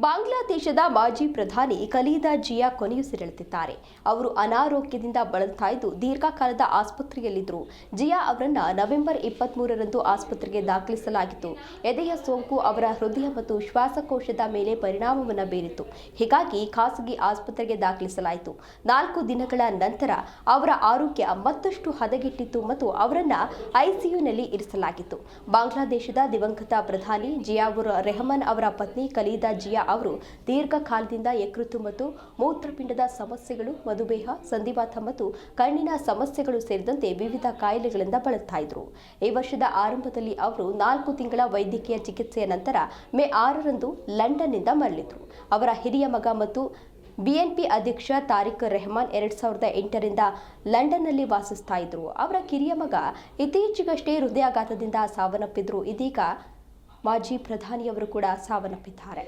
ಬಾಂಗ್ಲಾದೇಶದ ಮಾಜಿ ಪ್ರಧಾನಿ ಖಲೀದಾ ಜಿಯಾ ಕೊನೆಯುಸಿರೆಳೆದಿದ್ದಾರೆ. ಅವರು ಅನಾರೋಗ್ಯದಿಂದ ಬಳಲ್ತಾ ಇದ್ದು ದೀರ್ಘಕಾಲದ ಆಸ್ಪತ್ರೆಯಲ್ಲಿದ್ದರು. ಜಿಯಾ ಅವರನ್ನ ನವೆಂಬರ್ 23ರಂದು ಆಸ್ಪತ್ರೆಗೆ ದಾಖಲಿಸಲಾಗಿತ್ತು. ಎದೆಯ ಸೋಂಕು ಅವರ ಹೃದಯ ಮತ್ತು ಶ್ವಾಸಕೋಶದ ಮೇಲೆ ಪರಿಣಾಮವನ್ನು ಬೀರಿತು. ಹೀಗಾಗಿ ಖಾಸಗಿ ಆಸ್ಪತ್ರೆಗೆ ದಾಖಲಿಸಲಾಯಿತು. 4 ದಿನಗಳ ನಂತರ ಅವರ ಆರೋಗ್ಯ ಮತ್ತಷ್ಟು ಹದಗೆಟ್ಟಿತ್ತು ಮತ್ತು ಅವರನ್ನ ಐಸಿಯುನಲ್ಲಿ ಇರಿಸಲಾಗಿತ್ತು. ಬಾಂಗ್ಲಾದೇಶದ ದಿವಂಗತ ಪ್ರಧಾನಿ ಜಿಯಾವುರ್ ರೆಹಮಾನ್ ಅವರ ಪತ್ನಿ ಖಲೀದಾ ಜಿಯಾ ಅವರು ದೀರ್ಘಕಾಲದಿಂದ ಯಕೃತ್ತು ಮತ್ತು ಮೂತ್ರಪಿಂಡದ ಸಮಸ್ಯೆಗಳು, ಮಧುಮೇಹ, ಸಂಧಿವಾತ ಮತ್ತು ಕಣ್ಣಿನ ಸಮಸ್ಯೆಗಳು ಸೇರಿದಂತೆ ವಿವಿಧ ಕಾಯಿಲೆಗಳಿಂದ ಬಳಲ್ತಾ ಇದ್ರು. ಈ ವರ್ಷದ ಆರಂಭದಲ್ಲಿ ಅವರು 4 ತಿಂಗಳ ವೈದ್ಯಕೀಯ ಚಿಕಿತ್ಸೆಯ ನಂತರ ಮೇ 6ರಂದು ಲಂಡನ್ನಿಂದ ಮರಳಿದ್ರು. ಅವರ ಹಿರಿಯ ಮಗ ಮತ್ತು ಬಿಎನ್ಪಿ ಅಧ್ಯಕ್ಷ ತಾರಿಕ್ ರೆಹಮಾನ್ 2008ರಿಂದ ಲಂಡನ್ನಲ್ಲಿ ವಾಸಿಸ್ತಾ ಇದ್ರು. ಅವರ ಕಿರಿಯ ಮಗ ಇತ್ತೀಚೆಗಷ್ಟೇ ಹೃದಯಾಘಾತದಿಂದ ಸಾವನ್ನಪ್ಪಿದ್ರು. ಇದೀಗ ಮಾಜಿ ಪ್ರಧಾನಿಯವರು ಕೂಡ ಸಾವನ್ನಪ್ಪಿದ್ದಾರೆ.